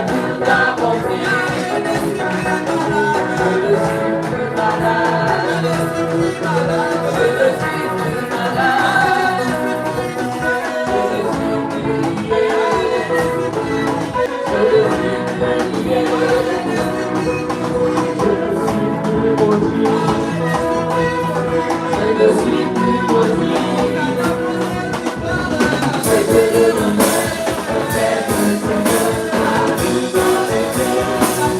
tout accompli. Je ne suis plus malade. Je ne suis plus malade. Je ne suis plus lié. Je ne suis plus lié. Je ne suis plus maudit. Je ne suis plus maudit. C'est que le bonheur me fait me sentir la vie dans les cœurs.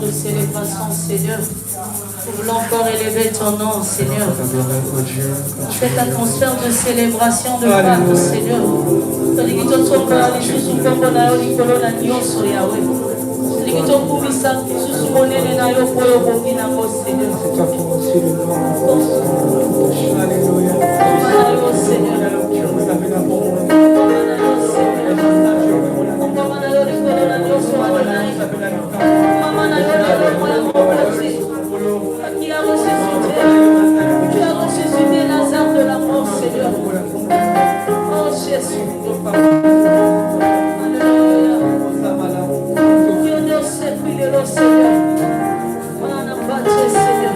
De célébration, Seigneur. Nous voulons encore élever ton nom, Seigneur. Cette atmosphère de célébration de Pâques, Seigneur. Qui a ressuscité Lazare de la mort, Seigneur. Oh Jésus. Alléluia. Que Dieu s'est pris de l'eau, Seigneur. On a battu, Seigneur.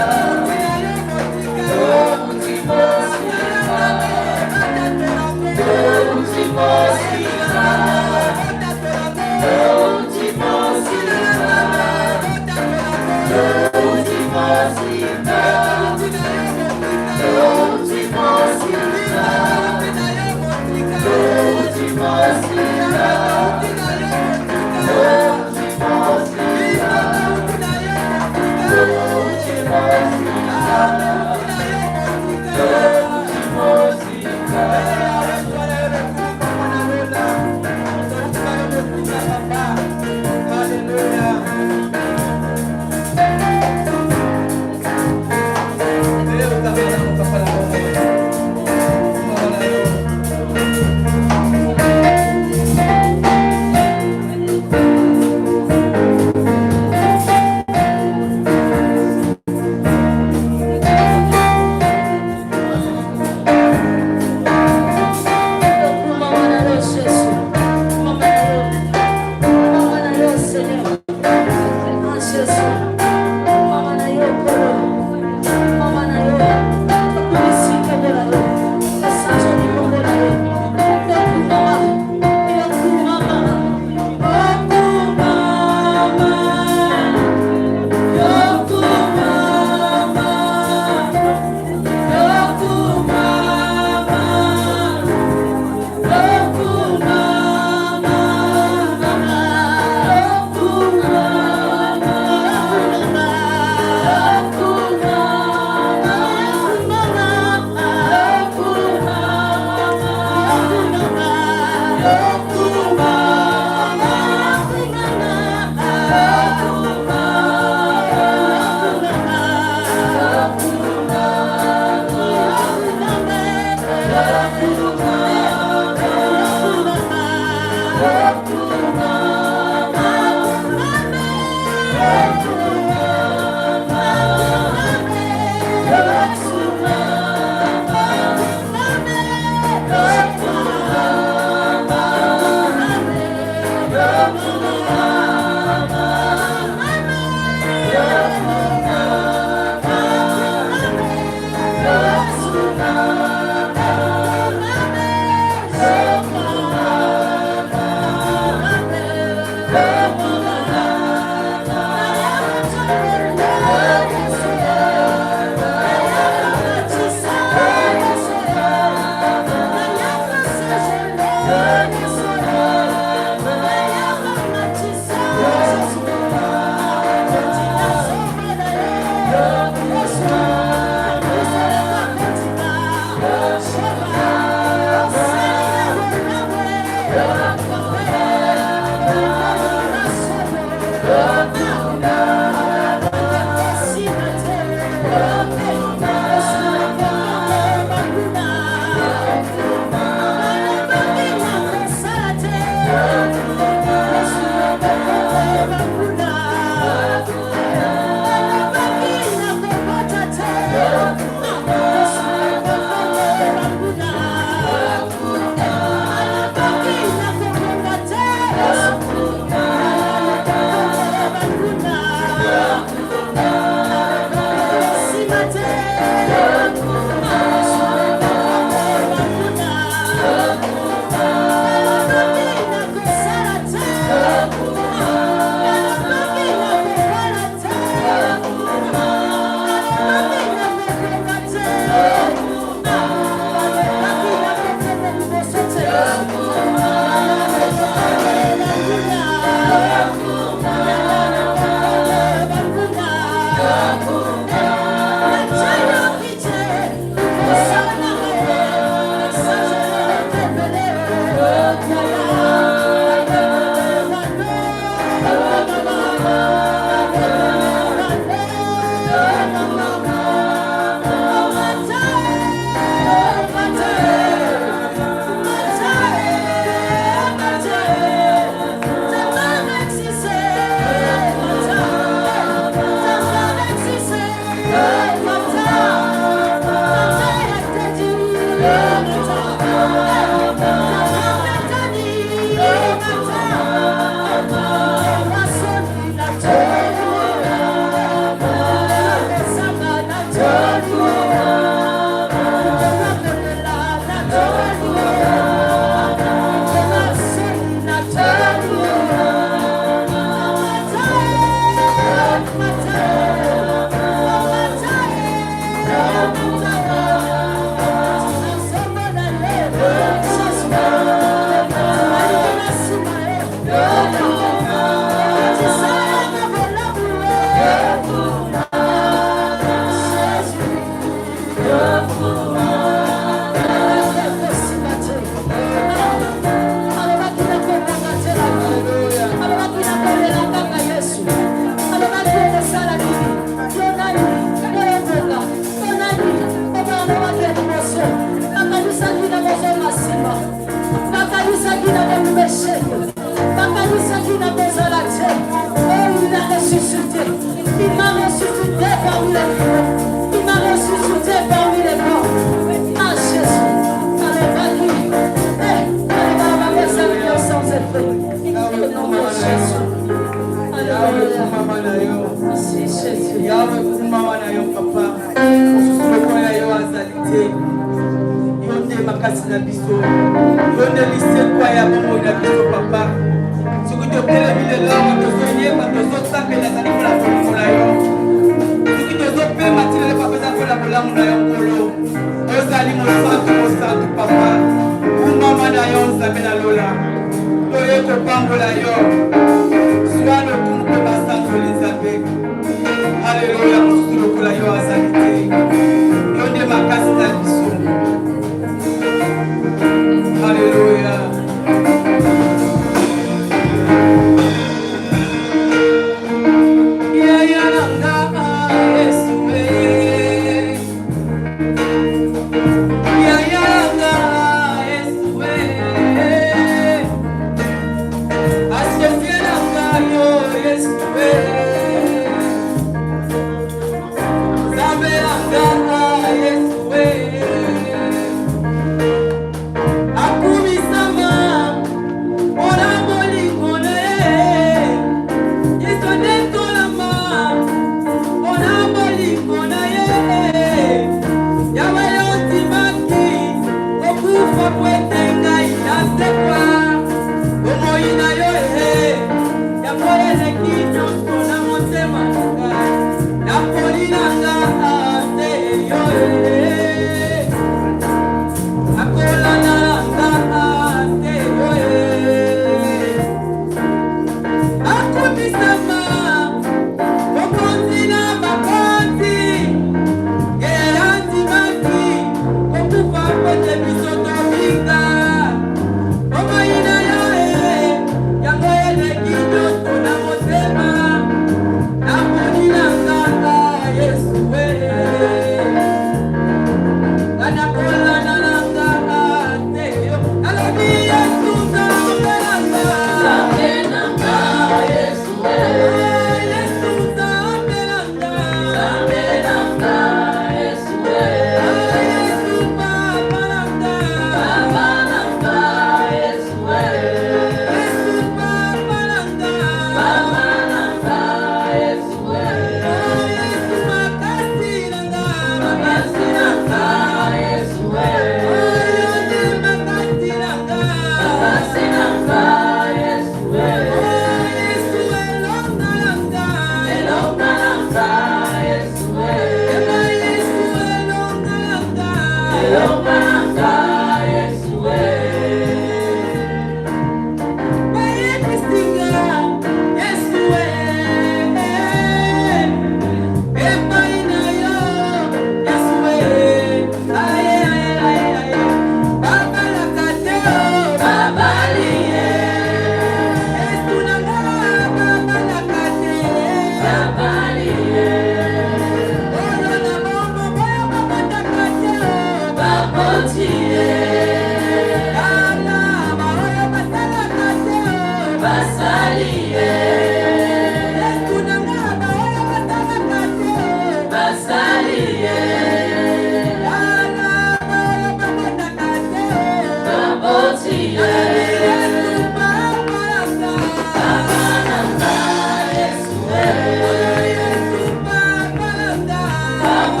Hallelujah.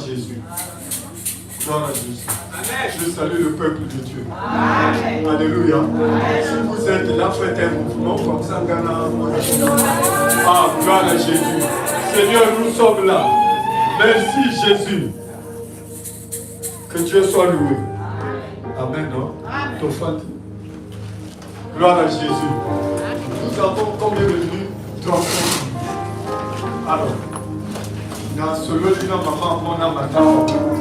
Jésus. Gloire à Jésus. Je salue le peuple de Dieu. Amen. Alléluia. Si vous êtes là, faites un mouvement comme ça. Ah, gloire à Jésus. Seigneur, nous sommes là. Merci Jésus. Que Dieu soit loué. Amen. Non? Gloire à Jésus. Nous avons combien de minutes? 30 minutes. Alors, dans ce lieu, maman, mon âme,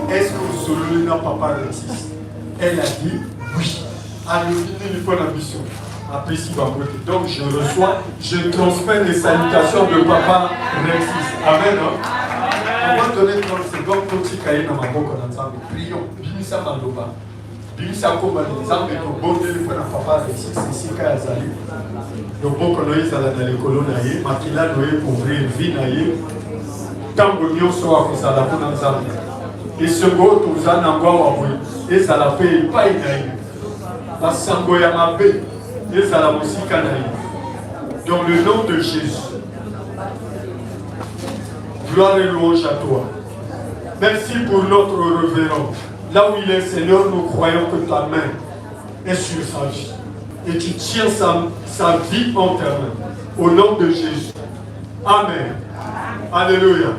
est-ce que ce lieu, papa Alexis? Elle a dit oui. Alors, il faut l'ambition. Après, si donc, je reçois, je transmets les salutations de papa Alexis. Amen. On va donner 30 secondes pour que tu dans ma boca ensemble. Prions. Binisa Maloba. Binisa Koba, les âmes et ton bon Dieu, il faut papa Alexis. C'est ici qu'à Azali. Le bon coloniste dans les colonnes, Makila doit ouvrir vie naïe. Tant que nous sommes à la bonne ensemble. Et ce mot, tout ça n'a pas et ça la paye pas une naïe. La sangoya ma paix. Et ça la musique naïe. Dans le nom de Jésus. Gloire et louange à toi. Merci pour notre révérend. Là où il est, Seigneur, nous croyons que ta main est sur sa vie. Et tu tiens sa vie en ta main. Au nom de Jésus. Amen. Alléluia.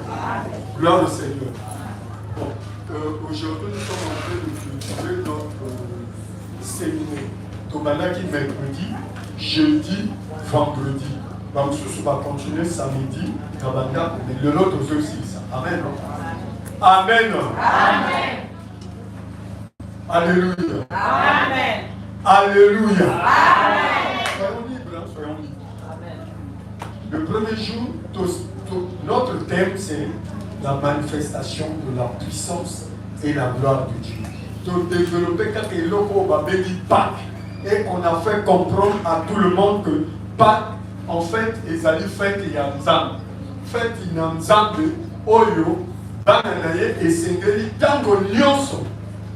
Gloire au Seigneur. Aujourd'hui, nous sommes en train de cultiver notre séminaire. Tobalaki mercredi, jeudi, vendredi. Donc, ce va continuer samedi, mais le nôtre aussi. Amen. Amen. Amen. Alléluia. Amen. Alléluia. Amen. Soyons libres, soyons libres. Amen. Le premier jour, notre thème, c'est la manifestation de la puissance et la gloire de Dieu. De développer quelque chose va bénir Pâques. Et on a fait comprendre à tout le monde que Pâques, en fait, ils allaient faire Yanzam. Faites Yanzam de Oyo, Bananaye et Sengeli, Tango Nyonso,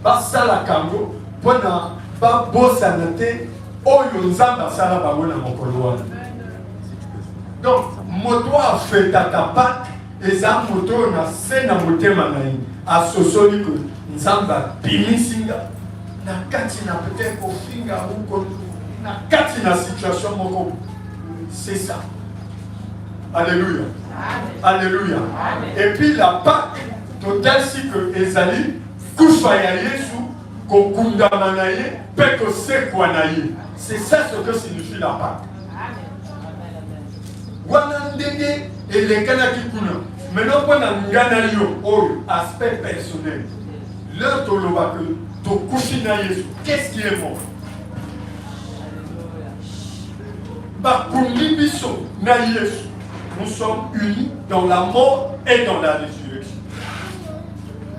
Basala Kango, Pona, Babo Sanate, Oyo Nzam, Basala Bagona Mokoloa. Donc, moto a fait ta Pâques, et ça, moto na se na motema na ye, a sosoli que Nzamba bimisinga, na kati na peut-être au finga ou na kati na situation moko. C'est ça. Alléluia. Amen. Alléluia. Amen. Et puis la Pâque, total si que Ezali, Koufaya Yesu, Kokunda Manaye, Peko Sekwanaye. C'est ça ce que signifie la Pâque. Wanandenge et les Kanakikuna. Maintenant, pour un aspect personnel, l'heure de l'Obaka, qu'est-ce qui est mort? Nous sommes unis dans la mort et dans la résurrection.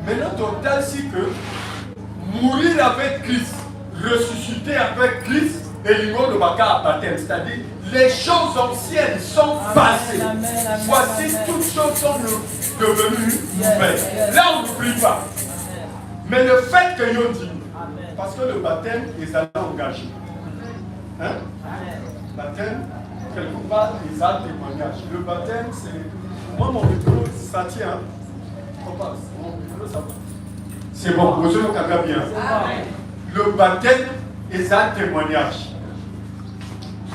Maintenant, total, c'est que mourir avec Christ, ressusciter avec Christ, et l'union de Baka à baptême, c'est-à-dire les choses anciennes sont passées. Voici toutes choses sont devenues nouvelles. Là, on n'oublie pas. Mais le fait que nous dit, parce que le baptême est engagé. Hein? Baptême, quelque part, les a témoignages. Le baptême, c'est. Moi, mon micro, ça tient. On passe. Mon micro, ça va. C'est bon, vous avez bien. Le baptême est un témoignage.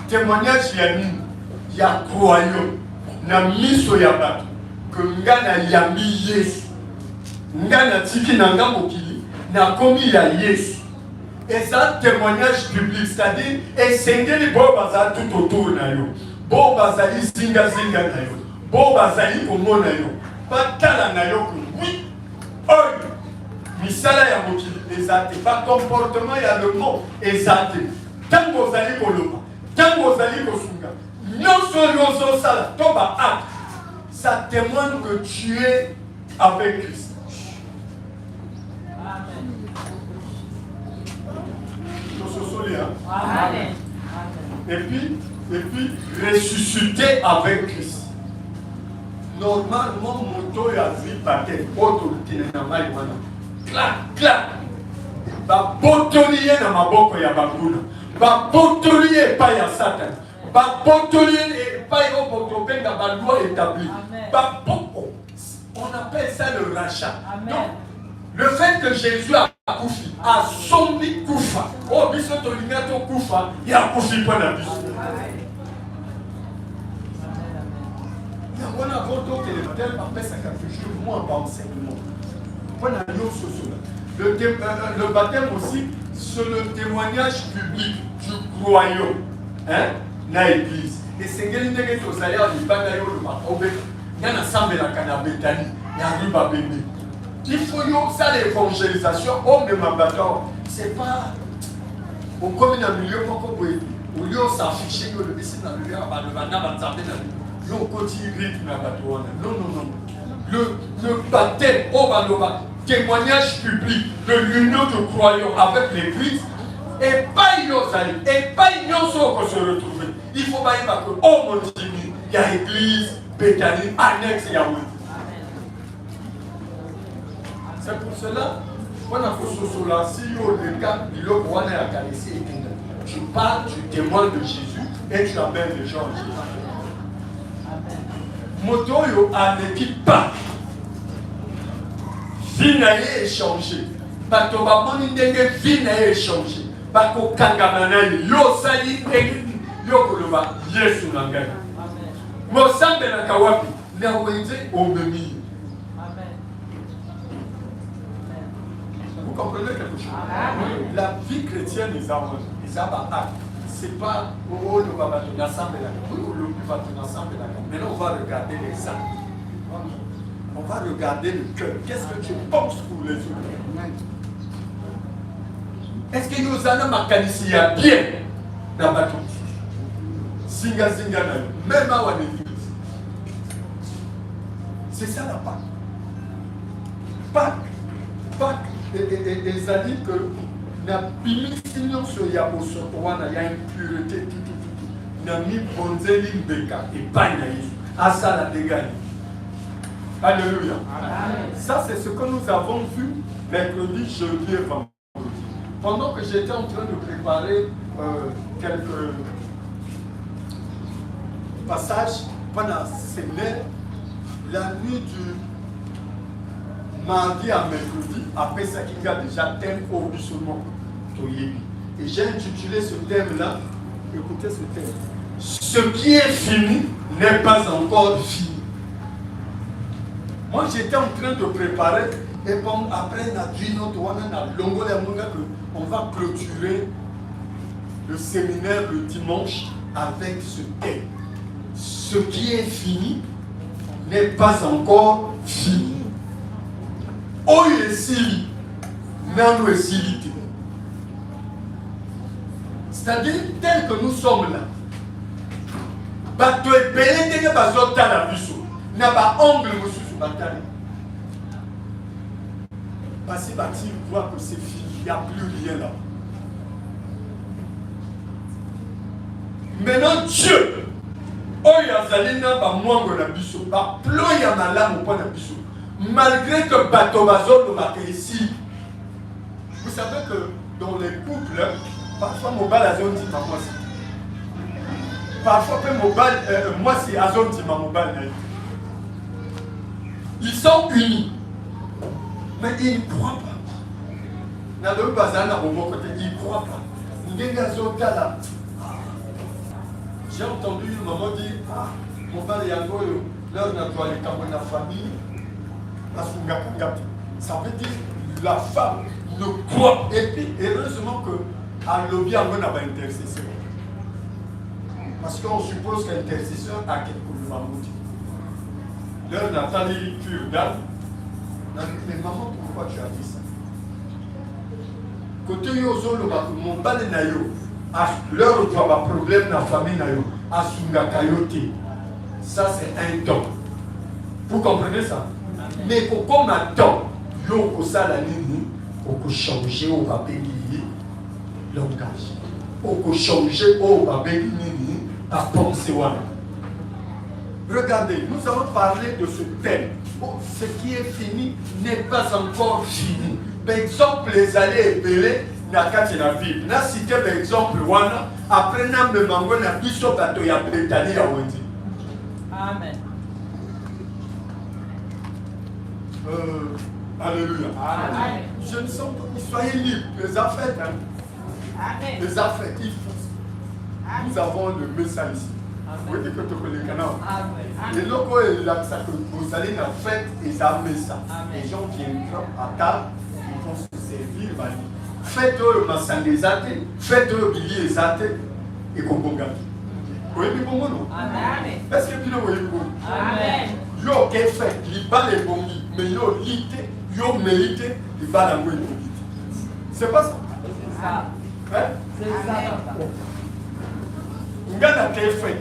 Témoignage, il y a croyant. Na miso ya bato. Que ngana yami Yesu. Ngana tiki nanga mokili. Na komi ya Yesu. Et ça, témoignage public, c'est-à-dire, et c'est que les beaux bazar tout autour na yo. Beau bazar zinga zinga na yo. Beau bazar komo na yo. Pas tala na yo que oui. Oi. Misala ya mokili ezate. Pas comportement ya le mot ezate. Tant vous allez koloba. Tant vous allez kosunga. Non sala. Toba acte. Ça témoigne que tu es avec Christ. Amen. Et puis, ressusciter avec Christ. Normalement, moto ya vie paquet, autorité na mai wana. Clac, clac. Ba botolier na maboko ya bakuna. Ba botolier pa ya Satan. Ba botolier pa yo botobenga ba loi établie. Ba boko. On appelle ça le rachat. Amen. Donc, le fait que Jésus a koufi, a sombi koufa. Oh, biso to lingato koufa, il y a koufi pour la biso. On a voté que le baptême après ça quelque chose, moi, pas enseignement. Le baptême aussi, c'est le témoignage public du royaume, hein, dans l'église. Et c'est ce que nous avons dit, il y a un ensemble de la Canabétanie, il y a un bébé. Il faut ça l'évangélisation, oh, mais ma bâton, c'est pas. On comme dans le milieu, au lieu de s'afficher, le baiser dans le milieu, le côté rythme, non, non, non. Le baptême, oh, témoignage public de l'union de croyants avec l'église, et pas une qu'on se retrouve. Il faut pas y avoir que, oh mon Dieu, il y a l'église, Béthanie, annexe Yahweh. C'est pour cela, on a fait ce soir, si le cas, tu parles, tu témoignes de Jésus et tu amènes les gens à Jésus. Moto a l'équipe pas. Vie n'a échangé. Bato baboni ndenge vie n'a échangé. Bako kangamana yo sali yo koloba Yesu nangai. Mosambe na kawapi na wenze omemi. Vous comprenez quelque chose? La vie chrétienne les actes. C'est pas oh le baba ton ensemble là. Le plus va ton ensemble là. Maintenant on va regarder les actes. On va regarder le cœur. Qu'est-ce que tu penses pour les autres? Est-ce que nous allons m'accaniser bien dans ma tombe? Singa zinga même à l'église. C'est ça la Pâques. Pâques et ça dit que na bimisinon sur Yabosotoana, il y a une pureté. Na mi bonzeli mbeka et pas na Yesu. À ça la dégâts. Alléluia. Amen. Ça, c'est ce que nous avons vu mercredi, jeudi et vendredi. Pendant que j'étais en train de préparer quelques passages pendant ces semaines, la nuit du mardi à mercredi, après ça qu'il y a déjà thème au bisoulement. Et j'ai intitulé ce thème-là, écoutez ce thème. Ce qui est fini n'est pas encore fini. Moi, j'étais en train de préparer, et après, on va clôturer le séminaire le dimanche avec ce thème. Ce qui est fini n'est pas encore fini. Oh, il est sili, non, il est silité. C'est-à-dire, tel que nous sommes là, bateau est belé, dès que bateau est la biseau, n'a pas ongle, monsieur. Parce que Bati voit que c'est fini, il n'y a plus rien là. Maintenant Dieu, malgré que bateau bazol le ici. Vous savez que dans les couples, parfois mon bal a zone dit moi aussi. Parfois mon bal, moi c'est à zone dit mon bal. Ils sont unis, mais ils ne croient pas. Dans le bazar, ils ne croient pas. J'ai entendu une maman dire, mon père est leur n'a pas les la famille. Ça veut dire que la femme ne croit pas. Et puis, heureusement qu'à lobby, on n'a pas intercession. Parce qu'on suppose qu'un intercesseur a quelque chose à nous dire. Leur n'a pas dit pure dame. Mais maman, pourquoi tu as dit ça? Côté yozo, mon bal nayo, leur problème dans la famille nayo, asunga kayote. Ça c'est un don. Vous comprenez ça? Mais comme un don, yoko sala nini, on peut changer au babé langage. On peut changer au babé nini, à penser wana. Regardez, nous allons parler de ce thème. Oh, ce qui est fini n'est pas encore fini. Par exemple, les allées épelées, n'a qu'à la vie. N'a cité par exemple, wana, après n'a me mango n'a biso bato ya Béthanie ya Wendi. Amen. Alléluia. Amen. Je ne sens pas. Soyez libres. Les affaires. Hein. Amen. Les affaires, il faut. Nous avons le message ici. Vous voyez que tu connais le canal. Les locaux, vous allez dans la fête, ils amènent ça. Les gens viendront à table, ils vont se servir. Faites-le massangé, faites-le billet zate et qu'on bonga. Vous voyez bien comment non? Est-ce que vous voyez bien? Amen. Yo qui fait, il bat les bongi, mais yo lité, yo mérité, il bat la mouille. C'est pas ça? C'est ça. Hein? C'est ça. Ngana qui fait.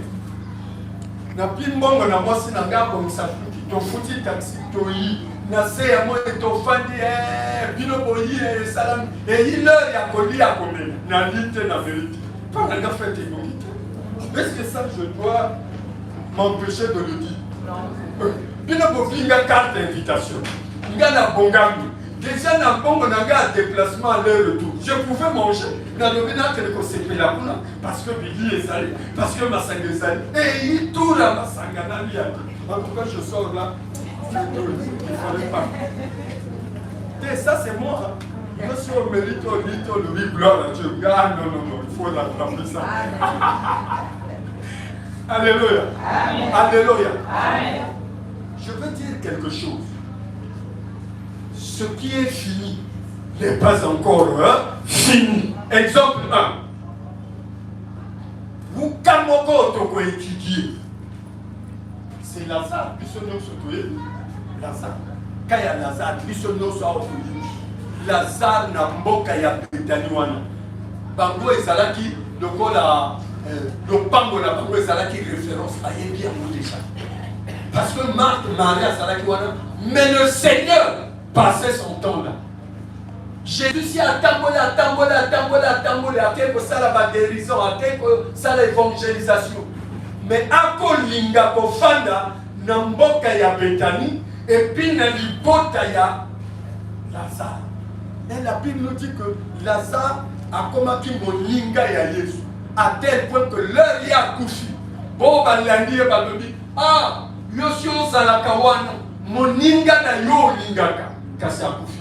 Na pimbongo na mwasi na ngambo msafuki to futi taxi to yi na se ya mo to fandi bino boyi salam il leur ya koli ya komela na lite na vérité pas na fait égoïste. Est-ce que ça je dois m'empêcher de le dire? Non. Bino bofi nga carte d'invitation ngana bongambi déjà na bongo na nga déplacement à leur retour je pouvais manger na lobina que le conseil là parce que Billy est salé parce que Masanga est salé et il tourne à Masanga na lui en tout cas je sors là il fallait pas et ça c'est moi je suis au mérite au lito le oui gloire à Dieu ah non il faut l'attraper ça alléluia alléluia je veux dire quelque chose. Ce qui est fini n'est pas encore fini. Exemple 1. Vous kamoko toko étudier. C'est Lazare, bisonno sotoye. Lazare. Kaya Lazare, bisonno so aokoyi. Lazare na mboka ya Betani wana. Bango ezalaki lokola lopango na bango ezalaki référence à yebi yango déjà. Parce que Marthe, Marie azalaki wana, mais le Seigneur passait son temps là. Jésus s'y a tambolé, à quelque ça la guérison, à quelque ça l'évangélisation. Mais à Kolinga Kofanda, Namboka ya Betani, et puis na Libota ya Lazare. Et la Bible nous dit que Lazare a combattu mon linga ya Jésus, à tel point que l'heure y a couché. Bon, Balandi et Balobi, ah, Yosio Zalakawana, mon linga na yo lingaka, kasi a couché.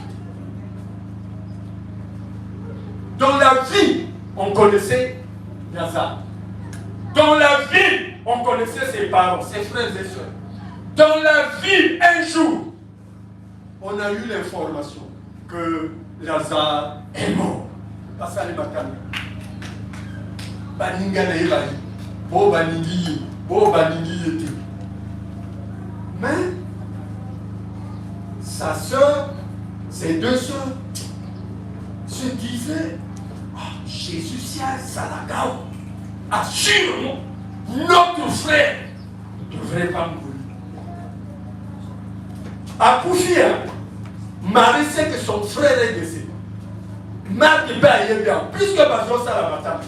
Dans la vie, on connaissait Lazare. Dans la vie, on connaissait ses parents, ses frères et sœurs. Dans la vie, un jour, on a eu l'information que Lazare est mort. Pas ça les batailles. Baninga na yebali. Bo baningi yete. Mais sa sœur, ses deux sœurs, se disaient, Jésus s'y a salagao. Assure-nous, notre frère ne devrait pas mourir. À Koufia, Marie sait que son frère est décédé. Marc n'est pas bien, puisque Bazo ça la bataille.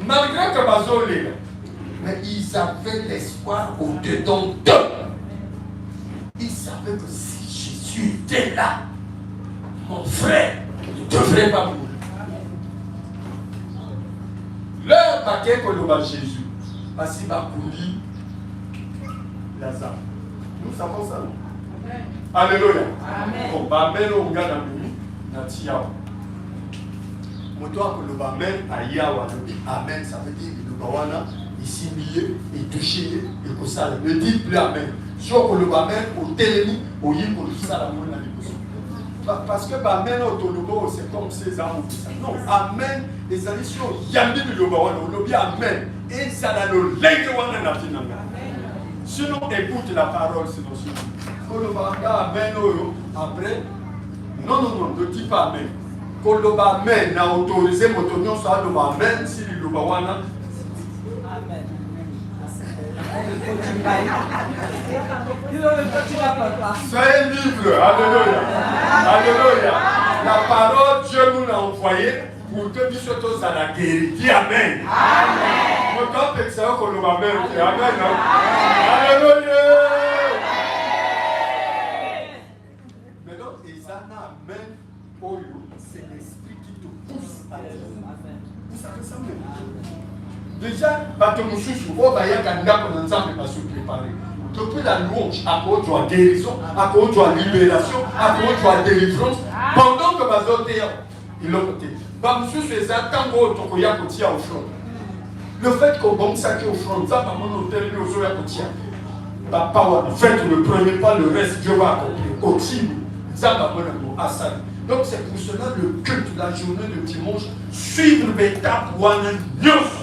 Malgré que Bazo l'est là, mais ils avaient l'espoir au-dedans d'eux. Ils savaient que si Jésus était là, mon frère ne devrait pas mourir. Leur paquet que l'on va Jésus, parce qu'il va courir Lazare. Nous savons ça, non? Amen. Alléluia. Amen. Bon, bah, mais on regarde la nuit, Natiawa. Moi, toi, que le Bamen à Yawa, Amen, ça veut dire que le Bawana, ici, lié, et touché, et que ça, ne dit plus Amen. Soit que le Bamen, au télémi, au yim, pour tout ça, la moine, parce que Bamen, au Tolobo, c'est comme ces armes. Non, Amen, les additions, Yambi, le Bawana, on oublie Amen, et ça, là, le Lengewana, n'a pas. Sinon, écoute la parole, sinon, Amen, après, non, ne dis pas Amen. Koloba Amen, n'a autorisé mon tonneau, ça le Amen, si le Bawana. Amen. Soyez libre, alléluia. Alléluia. La parole, Dieu nous l'a envoyé pour que nous soyons à la guérison. Dis Amen. Amen. Mon temps est que ça, Koloba Amen. Amen. Alléluia. Amen, c'est l'esprit qui te pousse à Dieu. Vous savez ça même. Déjà, Bateau Moussou, on va y aller à Kanda pour nous préparer. depuis la louange, à cause de la guérison, à cause de la libération, à cause de la délivrance, pendant que Bazoté, il l'a côté. Monsieur César, tant que Tokoya Kotia au front. Le fait qu'on bombe ça qui est au front, ça va mon hôtel, nous au Kotia. Faites le premier pas, le reste, Dieu va accomplir. Au Tim, ça va mon Hassan. Donc c'est pour cela le culte de la journée de dimanche, suivre l'étape ou un neuf.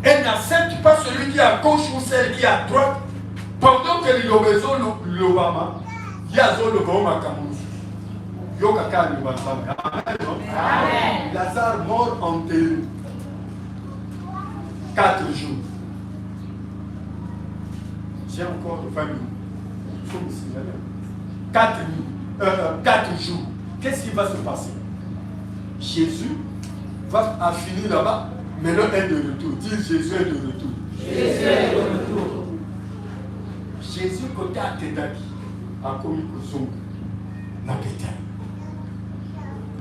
Elle n'accepte pas celui qui est à gauche ou celle qui est à droite. Pendant que l'Obézo l'Obama, il y a l'Obama Camus. Yokaka l'Obama. Amen. Lazare mort enterré. 4 jours. J'ai encore 20 minutes. Il faut me signaler. 4 jours. Qu'est-ce qui va se passer? Jésus va finir là-bas. Maintenant, elle est de retour. Dis Jésus est de retour. Jésus est de retour. Jésus, côté à Tédaki, a commis que son la pétale.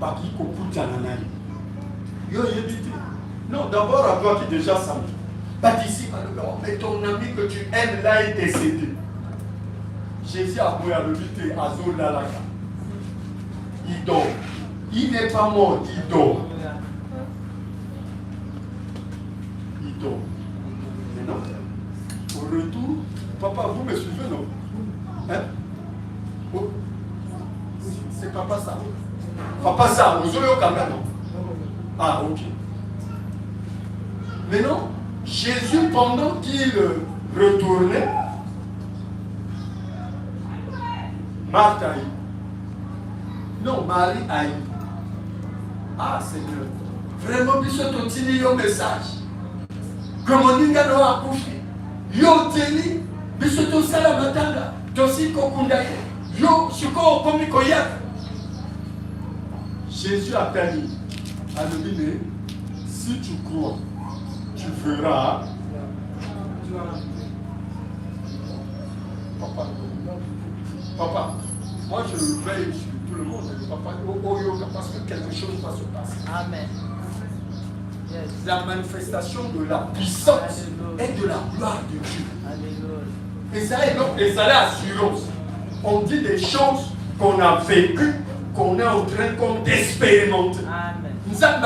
Baki Koku Tchananaï. Yo, non, d'abord, à toi qui déjà sent. Bâti mais ton ami que tu aimes là est décédé. Jésus a mouillé à l'hôpital à Zolalaka. Il dort. Il n'est pas mort, il dort. Mais non, au retour, papa, vous me suivez, non? Hein? Oh. C'est papa ça. Papa ça, vous avez au non? Ah, ok. Mais non, Jésus, pendant qu'il retournait, Marthe a eu. Non, Marie a eu. Ah, Seigneur. Vraiment, puis ce ton message. Que mon ninga no akufi. Yo teli, biso to sala matanga, to si kokundaye. Yo suko komi koyak. Jésus a dit à lui, si tu crois, tu verras. Papa, moi je veille sur tout le monde, papa, parce que quelque chose va se passer. Amen. Yes. La manifestation de la puissance et de la gloire de Dieu. Alléluia. Et ça est donc les assurances. On dit des choses qu'on a vécues, qu'on est en train d'expérimenter. Amen. Nous avons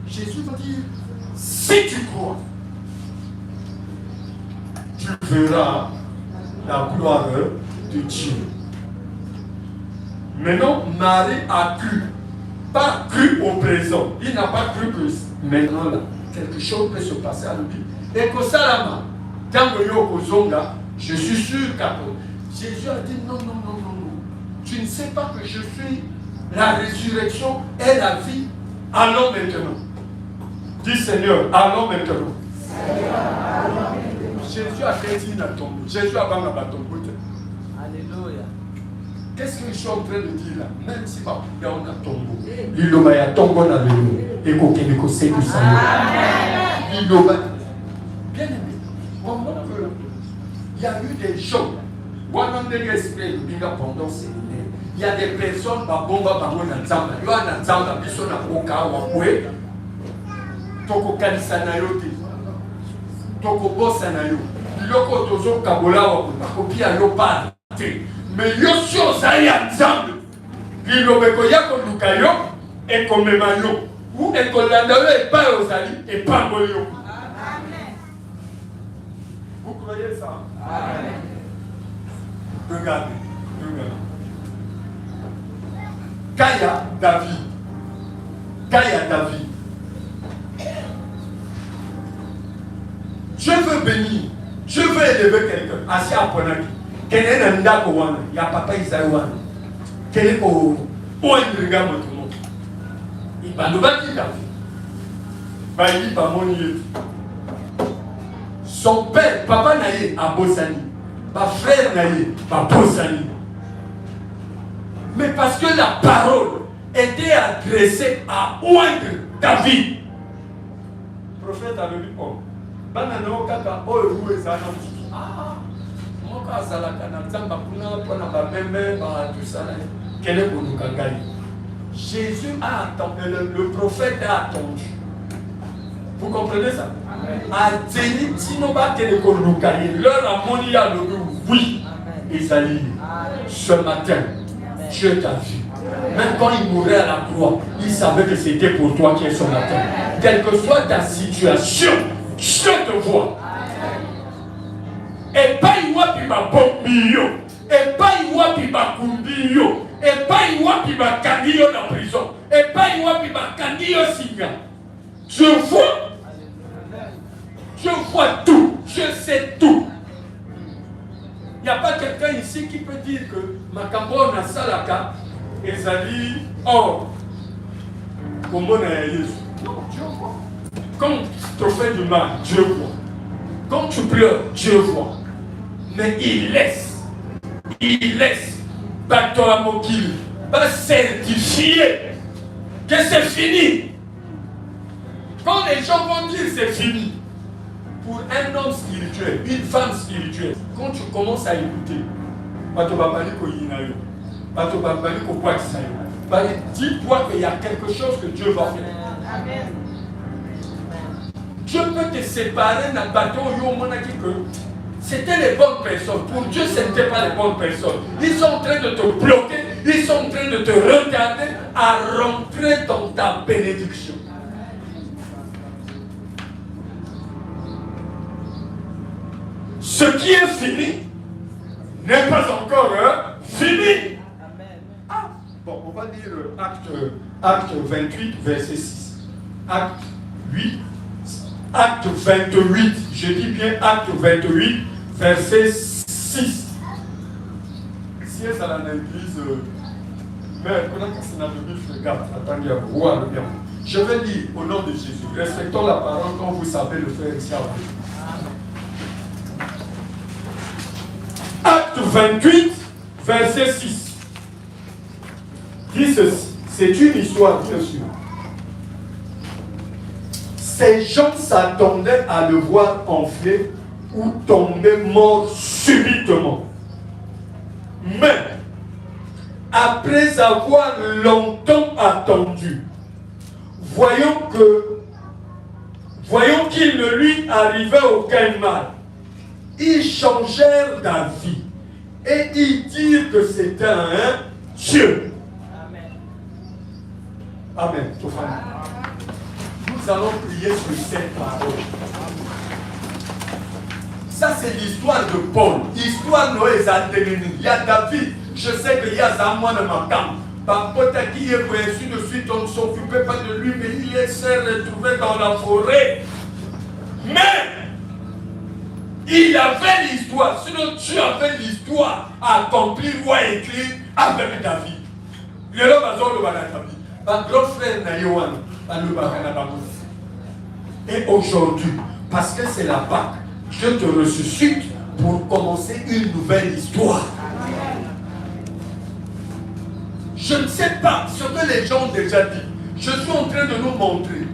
Jésus va dire, si tu crois, tu verras la gloire de Dieu. Maintenant, Marie a cru. Pas cru au présent. Il n'a pas cru que maintenant, là, quelque chose peut se passer à lui. Et que Salama, quand je suis sûr qu'après, Jésus a dit non. Tu ne sais pas que je suis la résurrection et la vie. Allons maintenant. Dis Seigneur, allons maintenant. Jésus a dit à tomber. Jésus a banni à tomber. Alléluia. Qu'est-ce que je suis en train de dire là? Même si on a tombé, il y a tombé dans le monde. Et qu'on sait que ça. Bien aimé, pendant que il y a eu des gens, pendant ces années, il y a des personnes qui ont mais yo si ozali ensemble bilobeko ya koluka yo ekomema yo ou ekolanda yo epai ozali epango yo. Vous croyez ça? Amen. Regardez. Kaya David. Je veux bénir, je veux élever quelqu'un. Assis à Ponaki. Quel est le ndako wana? Il y a papa Isaïe wana. Quel est le ndako wana? Il va nous battre David. Il va monter. Son père, papa Naye, à Bossani. Ma frère Naye, à Bossani. Mais parce que la parole était adressée à oindre David. Le prophète a dit, oh, banano kaka oyo ezana. Ah, moko azalaka na nzamba kuna pona ba meme ba tout ça. Quel est pour nous kangai? Jésus a attendu, le prophète a attendu. Vous comprenez ça? A dit, Tinoba Telekolukaye, leur amonia le oui, Isaïe, ce matin, Dieu t'a vu. Même quand il mourait à la croix, il savait que c'était pour toi qui est ce matin. Quelle que soit ta situation, je te vois. Et pas il voit puis ma bombe, et pas il voit puis ma kumbio, et pas il voit puis ma candio dans la prison, et pas il voit puis ma candio signe. Je vois tout, je sais tout. Il n'y a pas quelqu'un ici qui peut dire que Makambo na salaka ezali or. Comment on a Jésus? Non, Dieu voit. Quand tu te fais du mal, Dieu voit. Quand tu pleures, Dieu voit. Mais il laisse. Bateau-Amokil va certifier que c'est fini. Quand les gens vont dire c'est fini, pour un homme spirituel, une femme spirituelle, quand tu commences à écouter, dis-toi qu'il y a quelque chose que Dieu va faire. Amen. Dieu peut te séparer d'un bateau que c'était les bonnes personnes. Pour Dieu, ce n'était pas les bonnes personnes. Ils sont en train de te bloquer, ils sont en train de te retarder à rentrer dans ta bénédiction. Ce qui est fini n'est pas encore fini. Ah, bon, on va lire acte 28, verset 6. Acte 28, je dis bien acte 28, verset 6. Si elle est dans l'église, mais je vais lire au nom de Jésus. Respectons la parole comme vous savez le faire ici à vous. Acte 28, verset 6. Dit ceci. C'est une histoire, bien sûr. Ces gens s'attendaient à le voir enfler ou tomber mort subitement. Mais, après avoir longtemps attendu, voyant qu'il ne lui arrivait aucun mal, ils changèrent d'avis et ils dirent que c'était un Dieu. Amen. Amen. Nous allons prier sur cette parole. Ça, c'est l'histoire de Paul. L'histoire de Noé Zaldémini. Il y a David. Je sais qu'il y a Zamouan de Makam. Papa qui est ainsi de suite, on ne s'occupait pas de lui, mais il s'est retrouvé dans la forêt. Mais il avait l'histoire. Sinon, tu avais l'histoire à accomplir ou à écrire avec David. Le bazar de David. Ma grand frère Nayoan. Et aujourd'hui, parce que c'est la Pâque, je te ressuscite pour commencer une nouvelle histoire. Je ne sais pas ce que les gens ont déjà dit. Je suis en train de nous montrer.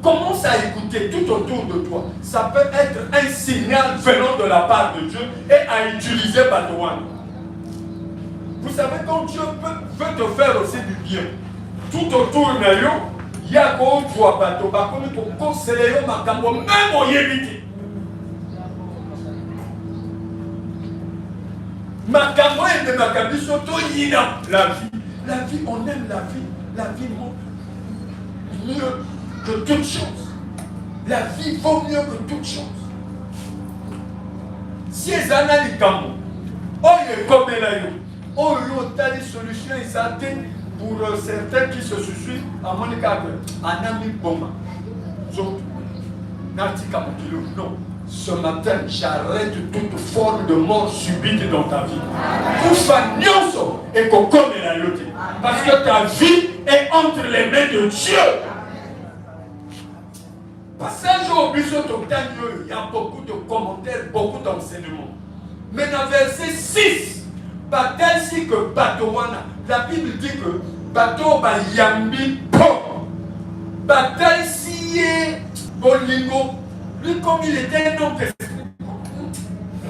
Commence à écouter tout autour de toi. Ça peut être un signal venant de la part de Dieu et à utiliser Batouan. Vous savez, quand Dieu veut te faire aussi du bien, tout autour de nous, il y a un autre bateau, il faut conseiller ma cambo, même au yévité. Ma cambo et de ma cambi sont tous yina. La vie, on aime la vie vaut mieux que toute chose. La vie vaut mieux que toute chose. Si les analyses cambo, oh, il est comme là. Oh, il y a des solutions et ça pour certains qui se suicident à mon cas, un ami bomba. Non. Ce matin, j'arrête toute forme de mort subite dans ta vie. Et qu'on connaît la lutte. Parce que ta vie est entre les mains de Dieu. Passage au Bissot, il y a beaucoup de commentaires, beaucoup d'enseignements. Mais dans verset 6, tel si que Batouana, la Bible dit que Bateau ba yambi po. Tel si est Bolingo, lui comme il était un homme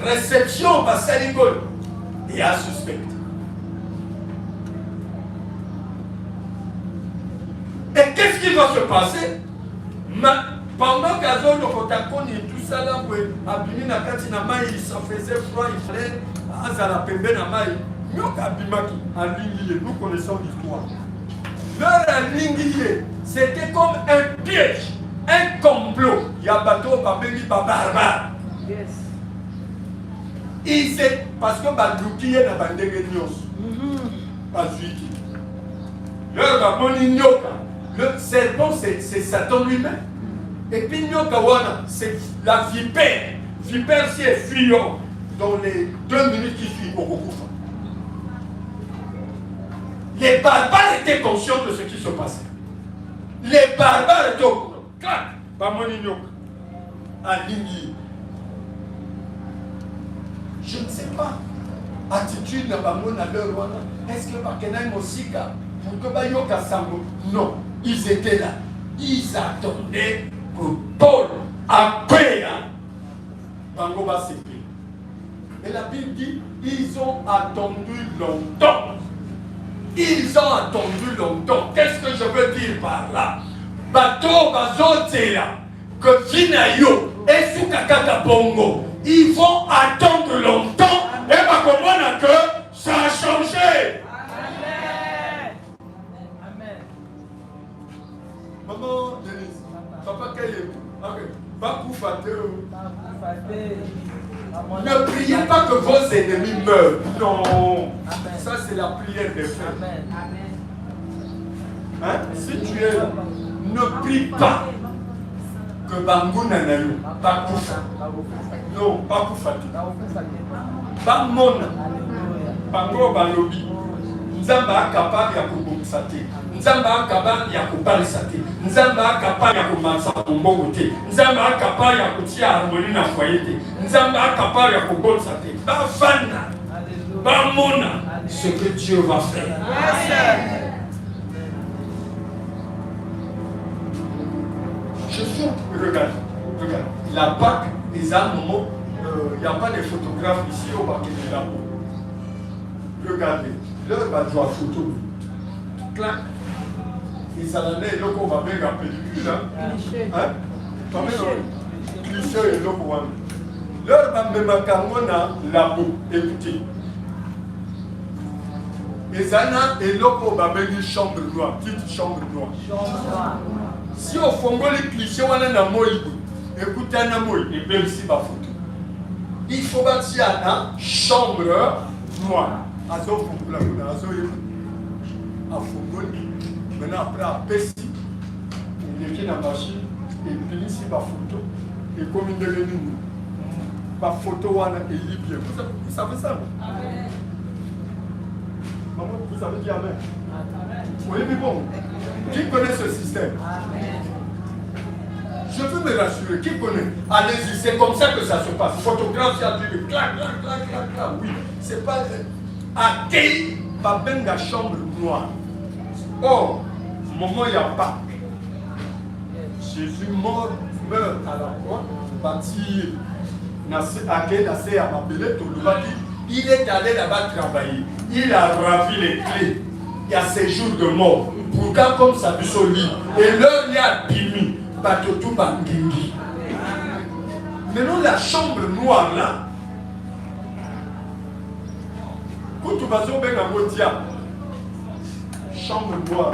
réception par Salingol et à suspect. Et qu'est-ce qui va se passer? Pendant qu'Azol le Kotakon et tout ça là, Abimi Nakatina Maï, ça faisait froid, il fallait Azala Pembe Namaï. Nous, Abimaki, à Linguier, nous connaissons l'histoire. Leur Linguier, c'était comme un piège, un complot. Il y a bateau, Babeli, Barbare. Yes. Parce que Badouki est dans la Bandegenios. Bazuiki. Leur Baboni Nyoka. Le serpent, c'est Satan lui-même. Et puis Nyoka Wana, c'est la vipère. Vipère, c'est fuyant. Dans les 2 minutes qui suivent, au Kokufa. Les barbares étaient conscients de ce qui se passait. Les barbares étaient au courant. Clac, Bamoni Nyoka. Aligné. Je ne sais pas. Attitude dans Bamon à l'heure. Est-ce que Bakenai Mosika, pour que Bayoka Sambo? Non, ils étaient là. Ils attendaient que Paul après Bango va s'écrire. Et la Bible dit, ils ont attendu longtemps. Ils ont attendu longtemps. Qu'est-ce que je veux dire par là? Bateau Bazotela, que Finayo et Sukakaka Bongo, ils vont attendre longtemps et va comprendre que ça a changé. Amen. Amen. Maman Denise, papa Kaye, Bakou Faté. Ne priez pas que vos ennemis meurent. Non. Amen. Ça, c'est la prière des frères. Amen. Hein? Si tu es là, ne prie pas que Bangou Nanayo, pas Koufa. Non, pas Koufati. Pas Mona. Bango Balobi. Nzamba capable ya kubumsate. Nzamba capable ya kubalisate. Nzamba capable ya kumansa mbongote. Nzamba capable ya kutia harmonie na foyer. Nzamba capable ya kubonsate. Ba fana. Ba mona ce que Dieu va faire. Je suis regarde. La Pâque, les animaux, il n'y a pas de photographes ici au bac de la peau. Regardez, leur va jouer photo. Clac. Ils allaient, là, on va bien la pellicule. Hein? Cliché et l'eau. Leur va me marquer la peau. Écoutez. Ils allaient, et l'eau, on va bien une chambre noire, petite chambre noire. Si au fond, les clichés, on a un mot, écoutez un mot, et bien ici, ma photo. Il faut bâtir une chambre noire. Maintenant, après, à Pessi, il y a une machine, et puis ici, ma photo. Et comme il y a une ma photo, et il bien. Vous savez ça? Amen. Maman, vous savez qui Amen? Oui, mais bon. Qui connaît ce système? Amen. Je veux me rassurer. Qui connaît? Allez-y, c'est comme ça que ça se passe. Photographe, il y a du clac, clac, clac, clac, clac. Oui, c'est pas. À qui va bien la chambre noire? Or, moment il n'y a pas. Jésus meurt à la croix, bâti, il est allé là-bas travailler. Il a ravi les clés. Il y a ces jours de mort. Pourquoi comme ça du solide? Et l'heure il y a Bimi, Batotou Bangingi. Maintenant la chambre noire là, quand tu vas au diable, chambre noire,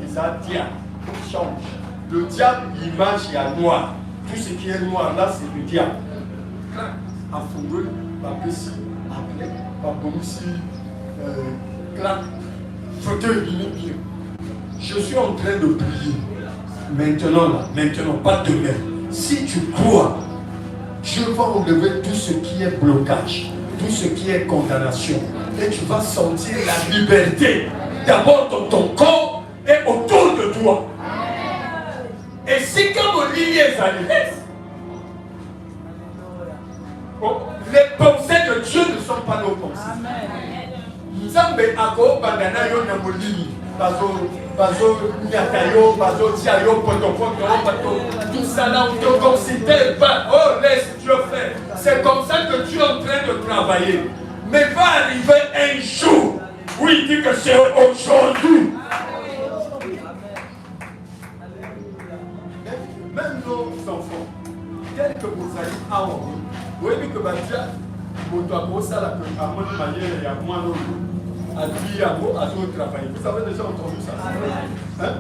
et ça diable change. Le diable, l'image est noir. Tout ce qui est noir là, c'est le diable. À Fongol, à Pessi, à Plek, à Bomsi, clac, fauteuil limite. Je suis en train de prier. Maintenant, pas demain. Si tu crois, je vais enlever tout ce qui est blocage, tout ce qui est condamnation. Et tu vas sentir la liberté. D'abord dans ton corps et autour de toi. Et si comme Olivier Zalines, les pensées de Dieu ne sont pas nos pensées. Nzambe ako bandana yo na molili bazo nyatayo bazo tiayo poto tout ça là on te considère pas. Oh laisse Dieu faire. C'est comme ça que tu es en train de travailler. Mais va arriver un jour où il dit que c'est aujourd'hui. Même nos enfants, tels que vous allez à vous voyez que déjà, vous avez déjà entendu ça? Hein?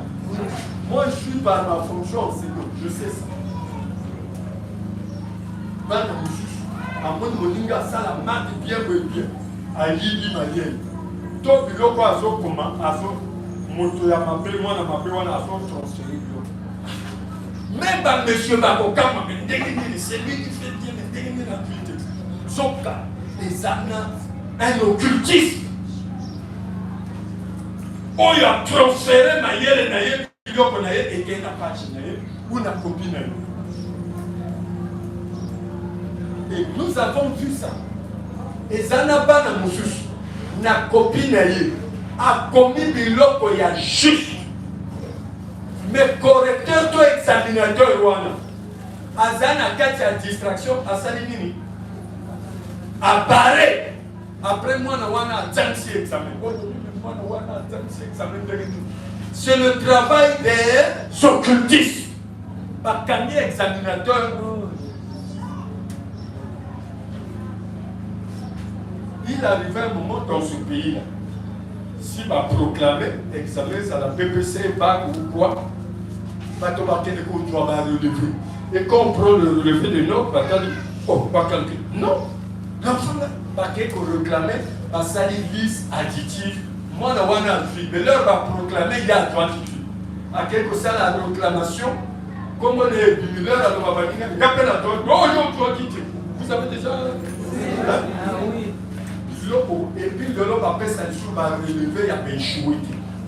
Moi, je suis par ma fonction, c'est que je sais ça. Même par monsieur Bakoka, c'est lui qui fait bien les derniers activités. Sauf que les âmes, un occultiste. Oh, il a transféré ma yelle naïe, il y a qu'on a et qu'il n'a pas naïe, ou n'a copine naïe. Et nous avons vu ça. Et Zanaba na Moussous, na copine naïe, a commis biloko ya juste. Mais correcteur, toi examinateur, Rwanda. Azana kati ya distraction, asali nini? Apparaît. Après moi, on a un examen. C'est le travail des occultistes. Par camille examinateur. Il arrivait un moment dans ce pays-là. S'il va proclamer, examen à la PPC, bac ou quoi, va te marquer de quoi tu vas relever. Et quand on prend le relevé de notes, va te dire, oh, pas calculer. Non. L'enfant là, pas qu'on réclamait, à salivis additif. Moi, on a un fil, mais l'heure va proclamer, il y a additif. À quelque chose, la proclamation, comme on est l'heure à l'Obabanina, il appelle à toi, oh, vous avez déjà. Ah oui. Et puis le l'homme après ça, il va relever, il a échoué.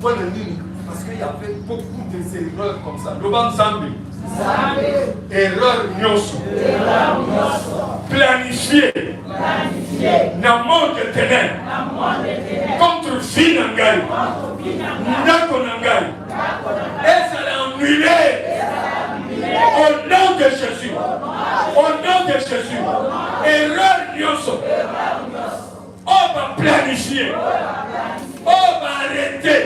Parce qu'il y avait beaucoup d'erreurs comme ça. L'Oban Zambi. Erreur nyoso. Planifié. Dans monde de ténèbres. Contre vie Nangai. Nako Nangai. Et ça l'a annulé. Au nom de Jésus. Au nom de Jésus. Erreur nyoso. On va planifier. On va arrêter.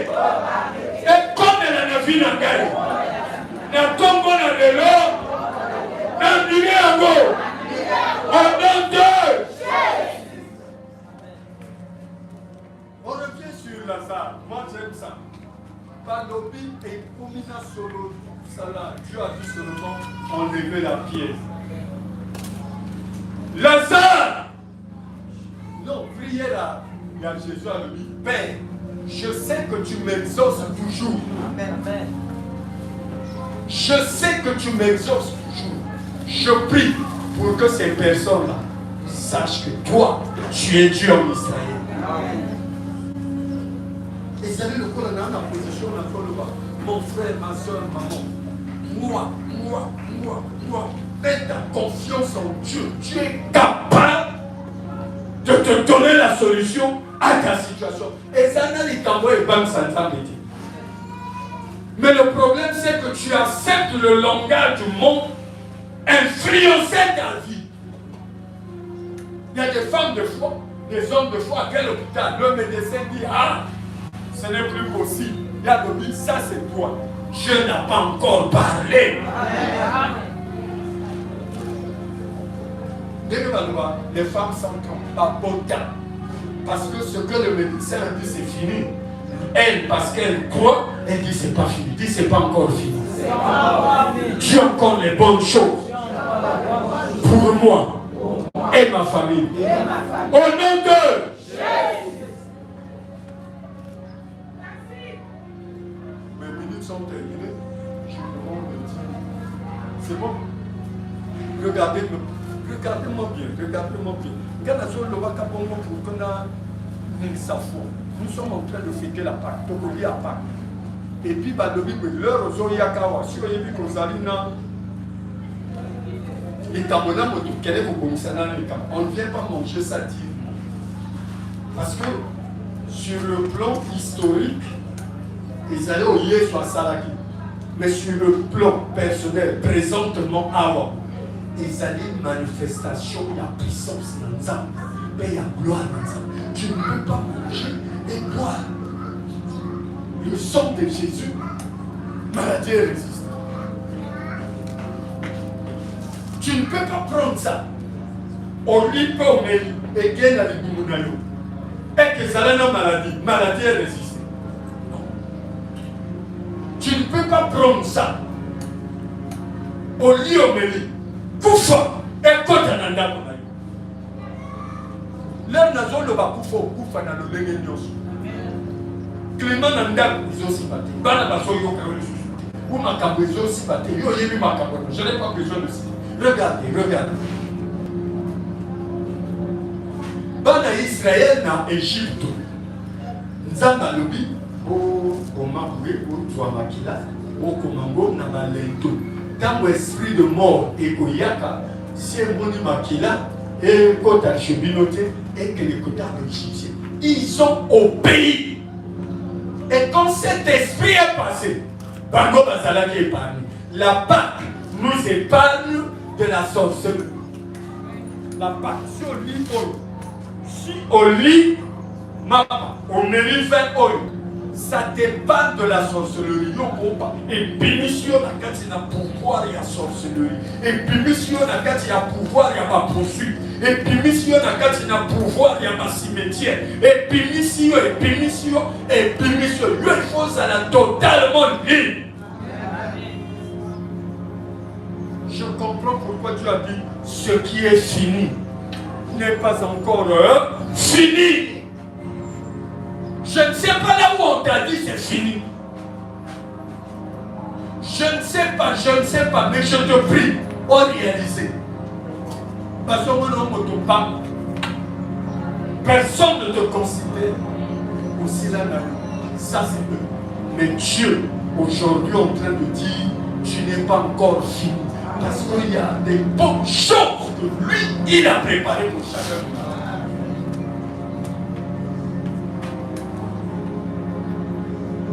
Et comme elle a vu dans le gars, na tombo na vélo, na numéro, au nom de. On revient sur Lazare. Moi j'aime ça. Palobi et Koumina Solo, Dieu a dit seulement enlever la pièce. Lazare! Non, prière il y a Jésus à lui, Père, je sais que tu m'exauces toujours. Amen. Je sais que tu m'exauces toujours. Je prie pour que ces personnes-là sachent que toi, tu es Dieu en Israël. Amen. Et vous savez le coup, on a la position, on a fait le bas. Mon frère, ma soeur, maman, moi, mets ta confiance en Dieu. Tu es capable de te donner la solution à ta situation. Et ça n'a les tambours et banques centrales. Mais le problème, c'est que tu acceptes le langage du monde influencer ta vie. Il y a des femmes de foi, des hommes de foi à quel hôpital le médecin dit, ah, ce n'est plus possible. Il y a de dire, ça c'est toi. Dieu n'a pas encore parlé. Les femmes s'entendent pas autant. Parce que ce que le médecin a dit, c'est fini. Elle, parce qu'elle croit, elle dit c'est pas fini. Dit c'est pas encore fini. J'ai encore les bonnes choses pour moi et ma famille. Au nom de Jésus. Mes minutes sont terminées. Je demande de dire, c'est bon. Regardez-moi bien. Nous sommes en train de fêter la Pâque. Et puis, l'heure aux Oyakawa, si vous avez vu qu'on s'allie là, on ne vient pas manger ça digne. Parce que sur le plan historique, ils allaient au Yé soit Salaki. Mais sur le plan personnel, présentement, avant, ezali manifestation ya puissance na Nzambe et ya gloire na Nzambe. Tu ne peux pas manger et boire le sang de Jésus, maladie et résistance. Tu ne peux pas prendre ça. On lit pas au mairie et gagne avec Bimonayo. Et que ça a une maladie et résistance. Non. Tu ne peux pas prendre ça. On lit au mairie. Koufa et Kotananda Konayo. L'un n'a pas le bakoufa ou koufa dans le Bengendos. Clément Nanda, ils ont aussi battu. Bana Basoyo Kaolis. Ou Makambo, ils ont aussi battu. Yo Yemi Makambo. Je n'ai pas besoin de ça. Regardez, regardez. Bana Israël na Égypte. Nzamba lobi o Maboué, o Tuamakila, o Komango na Malento. Quand l'esprit de mort et Koyaka, si un bon Makila et Kota Chebinote et que les Kota Égyptiens, ils sont au pays. Et quand cet esprit est passé, Bango Bazalaki est parmi. La Pâque nous épargne de la sorcellerie. La Pâque, si on lit Oyo, si on lit Mapa, on élit fait Oyo, ça dépend de la sorcellerie. Et puis, mission, il y a pouvoir, il y a sorcellerie. Et puis, mission, il y a pouvoir, il y a ma poursuite. Et puis, mission, il y a pouvoir, il y a ma cimetière. Et puis, mission, et puis, mission, et puis, mission. Il faut ça la totalement libre. Je comprends pourquoi tu as dit ce qui est fini n'est pas encore fini. Je ne sais pas là où on t'a dit c'est fini. Je ne sais pas, mais je te prie, on réalise. Parce que moi, non, personne ne te considère aussi là. Ça, c'est eux. Mais Dieu, aujourd'hui, est en train de dire, tu n'es pas encore fini. Parce qu'il y a des bonnes choses que lui, il a préparées pour chacun.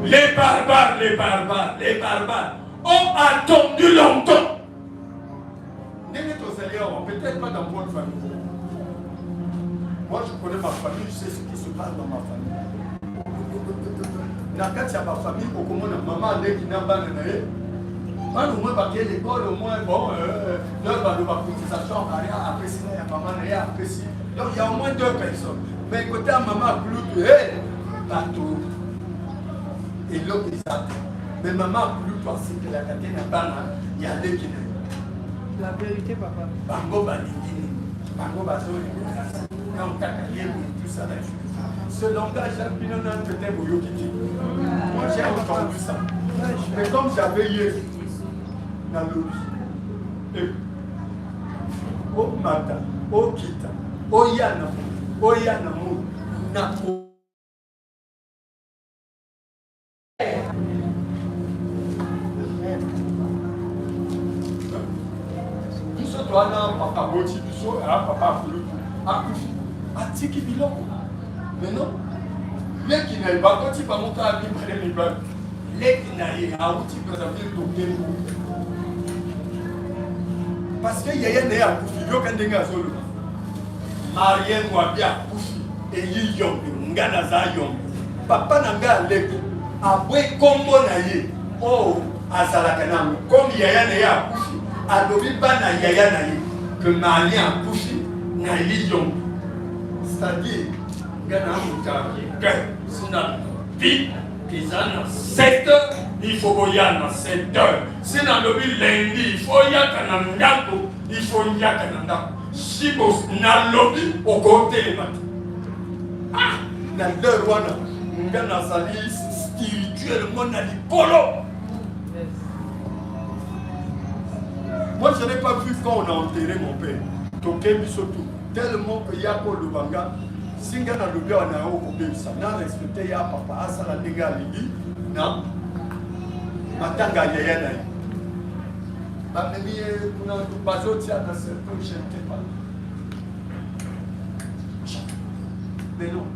Les barbares ont attendu longtemps. Peut-être pas dans votre famille. Moi, je connais ma famille, je sais ce qui se passe dans ma famille. Quand il y a ma famille, maman qui n'a pas de au moins, parce que l'école, au moins, bon, leur cotisation, après ça, il y a maman, après ça. Donc, il y a au moins 2 personnes. Mais côté maman, plus partout. Et l'autre, ils attendent. Mais maman, plus pensé que la cathéne n'a pas, il y a des qui n'ont. La vérité, papa. Bango Balingini, Bango Bazo, quand Kakayé, tout ça là. Ce langage-là, peut-être au Yokiti. Moi, j'ai entendu ça. Mais comme j'avais hier, dans le au matin, au kita, au yanamou, na papa boti biso papa kulu akufi atiki biloko mais non leki na ibakoti bamoka abimale mibali leki na ye auti kozavile tokembu parce que yeye na ye akufi yoka ndenge azoloba marien wabi akufi eyi yombe nga naza yombe papa na nga aleki abwe kombo na ye o azalaka nango komi yaya na ye akufi alobi bana yaya na ye que Mali a couché na lion. C'est-à-dire, il y a un que c'est dans le vie, qu'ils ont 7 heures, il faut qu'il y ait 7 heures. C'est dans le lundi, il faut qu'il y ait il faut qu'il y ait si vous n'avez lobby au côté les mains. Ah, dans le roi, on a un salut spirituellement dans le polo. Moi, je n'ai pas vu quand on a enterré mon père. Tokebi surtout. Tellement que Yako Lubanga, Singana Lubia, on a eu ça. On a respecté ya papa, Asala Nega Ligi, non? Matanga Yayana. Mamemi, on a eu Bazotia dans ce que je n'étais pas. Mais non.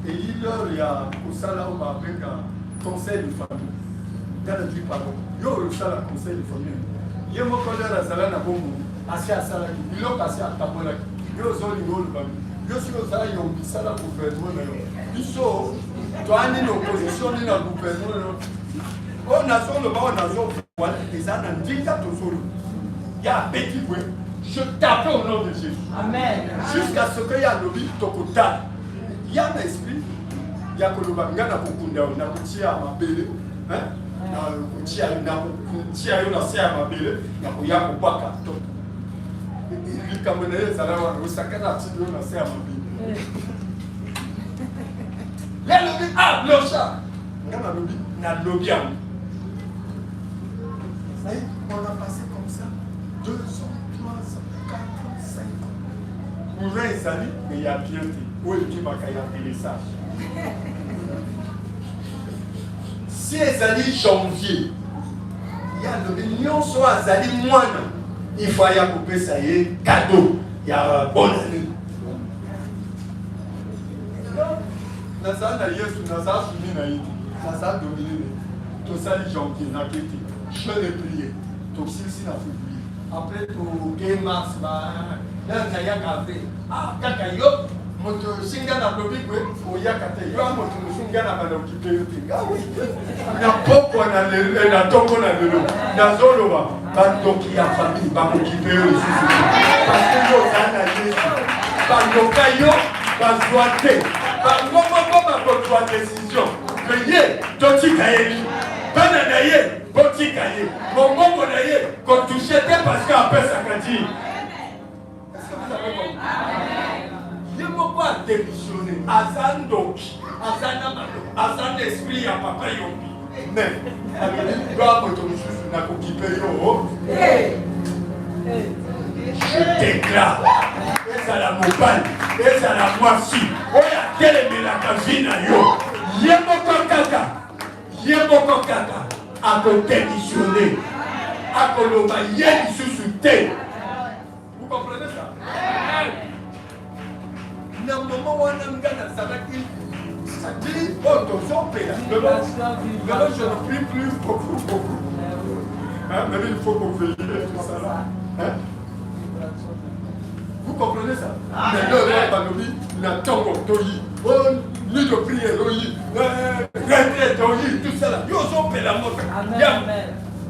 Et il y a Osala avec un conseil de famille. Dans le vie, pardon. Il y a un conseil de famille. Il y a un colère à Zala na Bomo. Asi asalaki biloko asi atambolaki yo ozolinga olobami yo soki ozala yombisala gouvernement na yo biso toani na opposition ni na gouvernement na yo oyo nazoloba oyo nazovoile eza na ndinga tozoloba ya abeti bwe je tape au nom de Jésus. Amen. Jusqu'à ce que ya lobi tokotala ya na esprit ya koloba nga na kokunda na kotia mabele na kotia yo na se ya mabele na koya kobwaka toto likambo na ye ezala wana osakana atili yo na se ya mabele ya lobi blocha nga nalobi nalobi yango. On a passé comme ça 2 ans, 3 ans, 4 ans, 5 ans. Courant ezali mais il y a bien te oyo ekimaka ya téléssage. Si ezali janvier ya lobi nyonso azali mwana il faut ya kopesa ye cadeau ya bonne année. Nazala na Yesu nazala sumi na ye nazala domine tosali janvier na kete je l'ai prié tosilisi na février après toke mars na yaka avril kaka yo moto singa na lobi kwe oyaka te yo moto mosunga na balokipe yo te na poko na tongo na lelo nazoloba bandoki ya famille bakokipe yo lisusu parce que yo oza na Yesu bandoka yo bazwa te bangomoko bakozwa décision que ye totika ye bana na ye botika ye mongongo na ye kotouche te parce que apesaka ti. Ye moko adémissionné aza ndoki aza na malo aza na esprit ya papa yombi mais alobi doa moto mosusu nakokipe yo. Je déclare ezala mobali ezala mwasi oyo atelemelaka vi na yo ye moko kaka akodémissionné akoloba ye lisusu te. Vous comprenez ça? Na moment wana nga nazalaki c'est-à-dire oyo tozopela lelo je ne prie plus beaucoup mais il faut qu'on veille tout ça là. Vous comprenez ça? Mais là, balobi na tongo toyi ni de prière oyi retraite oyi tout ça là yo zopela moto.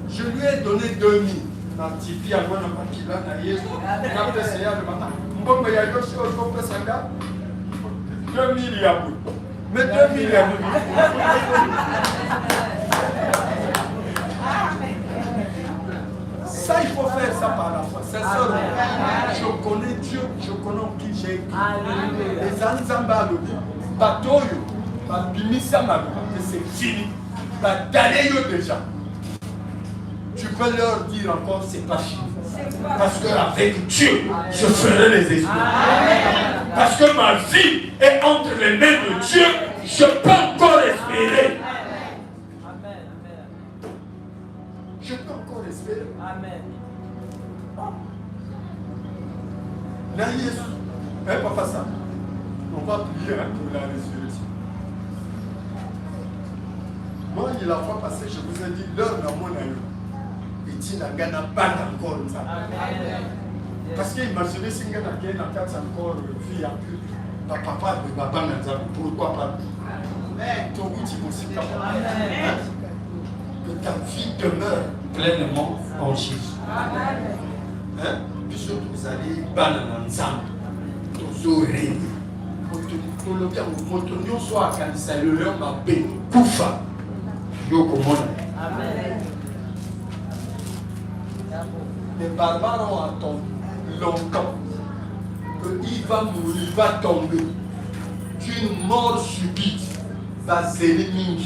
Je lui ai donné 2000 na tipi ya mwana makila na Yesu na pesa ya mama mbongo ya yoshi ozopesa nga 2000 ya bout mais 2000 ya bout. Ça, il faut faire ça par la foi. C'est ça. Je connais Dieu, je connais qui j'ai écrit. Les Anzamba Lobi, Batoyo, Babimisa Mago, c'est fini. Bataille déjà. Tu peux leur dire encore, c'est pas fini. Parce qu'avec Dieu, je ferai les esprits. Parce que ma vie est entre les mains de Dieu, je peux encore espérer. Je peux encore espérer. Amen. Là, Jésus, papa, ça. On va prier pour la résurrection. Moi, il a fois passé, je vous ai dit, l'heure n'a mon aïe. Et tu n'as pas encore ça. Parce qu'imaginez si vous avez encore vie à plus. Papa, pourquoi pas? Que ta vie demeure pleinement en Jésus. Hein? Puisque vous allez balayer ensemble, vous aurez. Votre union soit à Kanisa, le leur m'a bé, Koufa, Yokomona. Amen. Les barbares ont attendu longtemps qu'il va mourir, il va tomber d'une mort subite. Vaseline,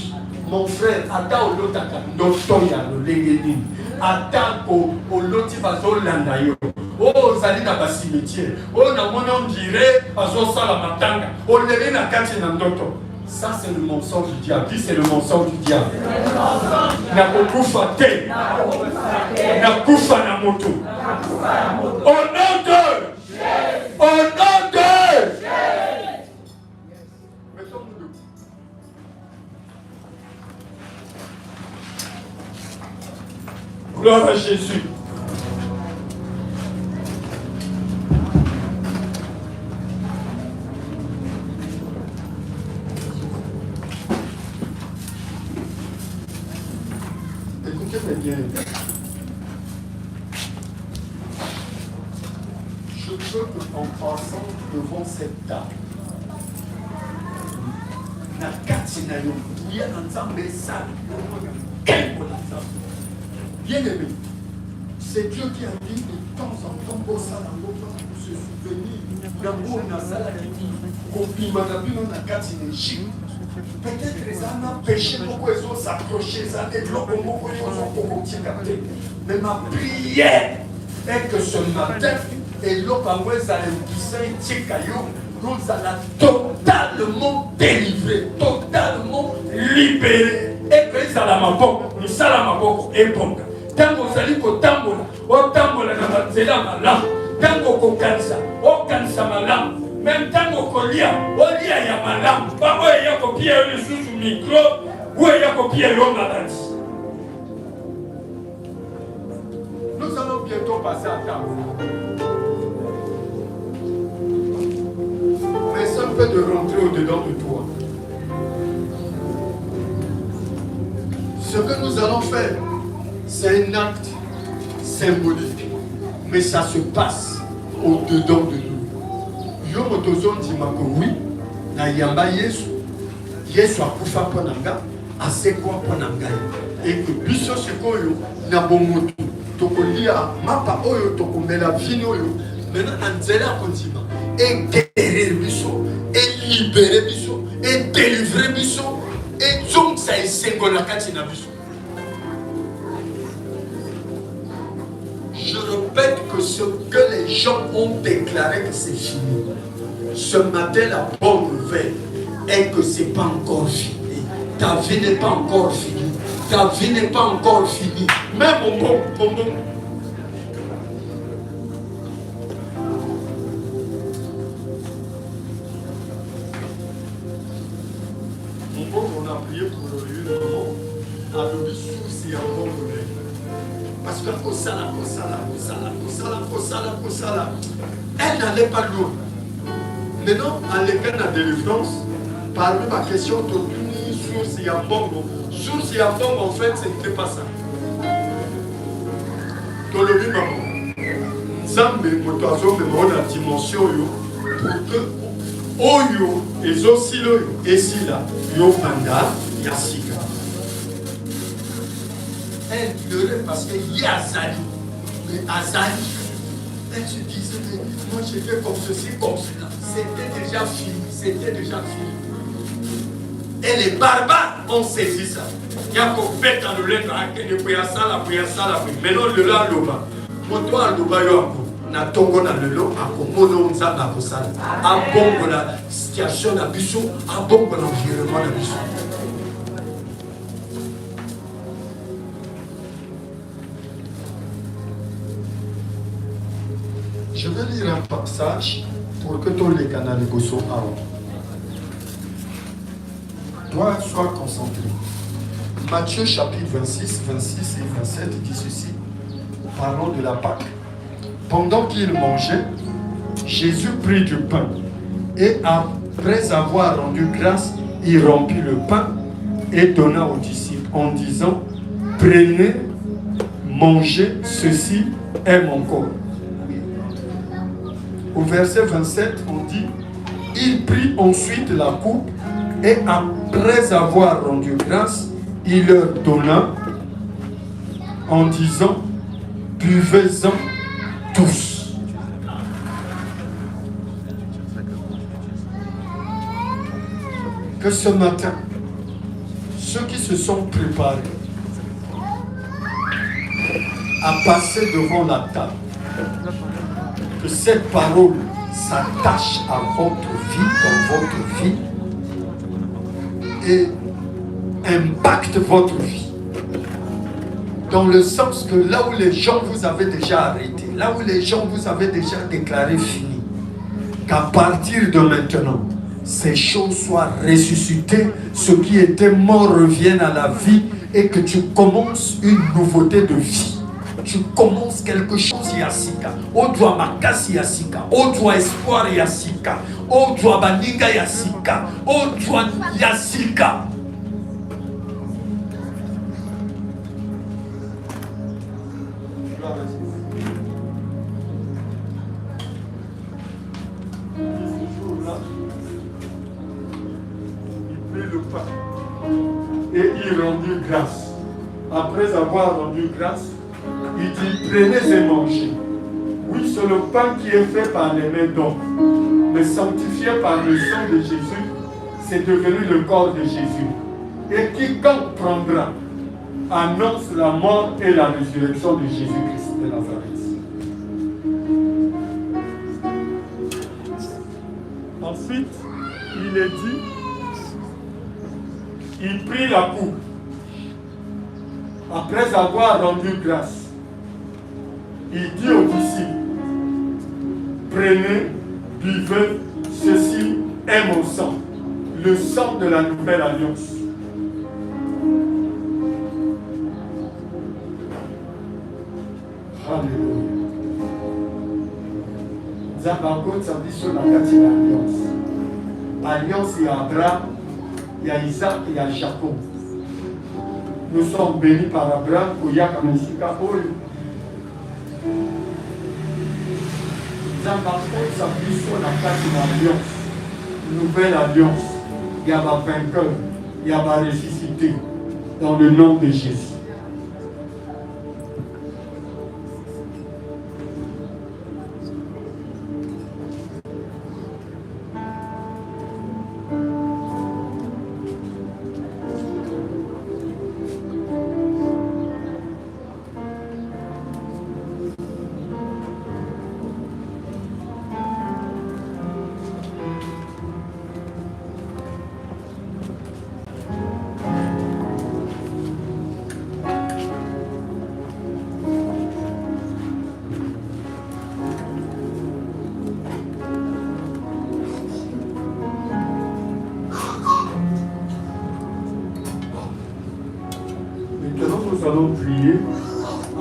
mon frère, attends au lotaka, n'otoya le lengenini, attends au loti bazolanda yo. Oh, zali na basimetier. Oh, na mona on dirait bazosala matanga. Oh, levé na kati na ndoto. Ça c'est le mensonge du diable. Dis c'est le mensonge du diable. Na kokufa te. Na kufa na moto. Au nom de Jésus. Au nom de Jésus. Gloire à Jésus. bien. Je veux qu'en passant devant cette table, na kati na yo, bien aimé, c'est Dieu qui a dit de temps en temps pour ça pour se souvenir d'amour na sala qui na kati na Égypte. Peut-être que ça n'a péché beaucoup, ils ont s'approché, ça a développé beaucoup, ils ont capté. Mais ma prière est que ce matin, et l'Opamouez a nous allons totalement délivrés, totalement libérés. Et que ça la maboko, nous allons maboko et bon. Tant que vous allez au tambour, au tambour la nzela malam, tant que vous cansa, au cansa malam. Même temps qu'on lit, on lit à Yamalam, pas où il y a copié le sous micro, où il y a copié l'homme à la. Nous allons bientôt passer à table. Mais ça peut de rentrer au-dedans de toi. Ce que nous allons faire, c'est un acte symbolique, mais ça se passe au-dedans de nous. Yo motozon dimako oui na yamba Yesu akufa ponanga asekwa ponanga et que biso sekoyo na bomoto tokolia mapa oyo tokomela vino oyo maintenant anzela kontima et guérir biso et libérer biso et délivrer biso et donc ça esengola kati na biso. Je répète que ce que les gens ont déclaré que c'est fini. Ce matin, la bonne nouvelle est que ce n'est pas encore fini. Ta vie n'est pas encore finie. Ta vie n'est pas encore finie. Mais mon bon. On a prié pour le maman. À l'obéissance et à bon nouvelle. Parce que elle n'allait pas loin. Maintenant, en l'école de la délivrance, parmi ma question, source et abongo. Source et abongo, en fait, ce n'était pas ça. Dans le but, maman, Zambé, motoazo, mais mon dimension, pour que, oyo, et osilo, et si là, yo manda, yasika. Elle pleurait parce qu'il y a Azali. Mais Azali, elle se disait, mais moi j'ai fait comme ceci, comme cela. C'était déjà fini. Et les barbares ont saisi ça. Il y a qu'on fait dans le lettre, il y a ça là. Maintenant le là, l'oba. Moi, toi, l'oba, na tongo na lelo, à Komono, Nzaba, Kosala. À bon la situation na biso, à bon l'environnement na biso. Je vais lire un passage pour que tous les canaux soient à haut. Toi, sois concentré. Matthieu chapitre 26, 26 et 27 dit ceci. Parlons de la Pâque. Pendant qu'il mangeait, Jésus prit du pain et après avoir rendu grâce, il rompit le pain et donna aux disciples en disant, prenez, mangez, ceci est mon corps. Au verset 27, on dit, il prit ensuite la coupe et après avoir rendu grâce, il leur donna en disant, buvez-en tous. Que ce matin, ceux qui se sont préparés à passer devant la table, que cette parole s'attache à votre vie, dans votre vie, et impacte votre vie. Dans le sens que là où les gens vous avaient déjà arrêté, là où les gens vous avaient déjà déclaré fini, qu'à partir de maintenant, ces choses soient ressuscitées, ce qui était mort revienne à la vie et que tu commences une nouveauté de vie. Tu commences quelque chose yasika. O doit makasi yasika. O doit espoir yasika. O doit baninga yasika. O doit yasika. là. Il prit le pain et il rendit grâce. Après avoir rendu grâce, il dit, prenez et mangez. Oui, c'est le pain qui est fait par les mains d'hommes, mais sanctifié par le sang de Jésus, c'est devenu le corps de Jésus. Et quiconque prendra annonce la mort et la résurrection de Jésus-Christ de Nazareth. Ensuite, il est dit, il prit la coupe. Après avoir rendu grâce, il dit aux disciples, prenez, buvez, ceci est mon sang, le sang de la nouvelle alliance. Alléluia. Zabakot, ça dit sur la carte de l'alliance. Alliance, il y a Abraham, il y a Isaac, il y a Jacob. Nous sommes bénis par Abraham, Koyak, Amesika, Ol. Zabakot, ça dit sur la carte de l'alliance. Nouvelle alliance. Il y a ma vainqueur, il y a ma ressuscité. Dans le nom de Jésus. Nous allons prier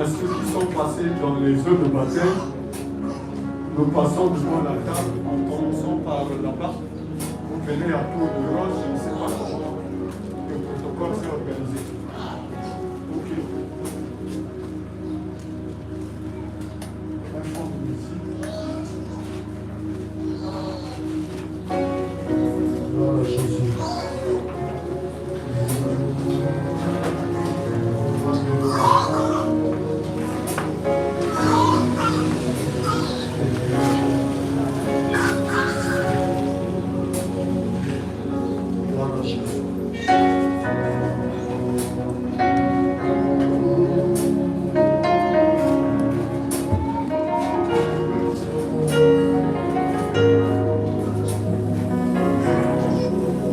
à ceux qui sont passés dans les eaux de baptême. Nous passons devant la table en commençant par là-bas. Vous venez à tour de rôle.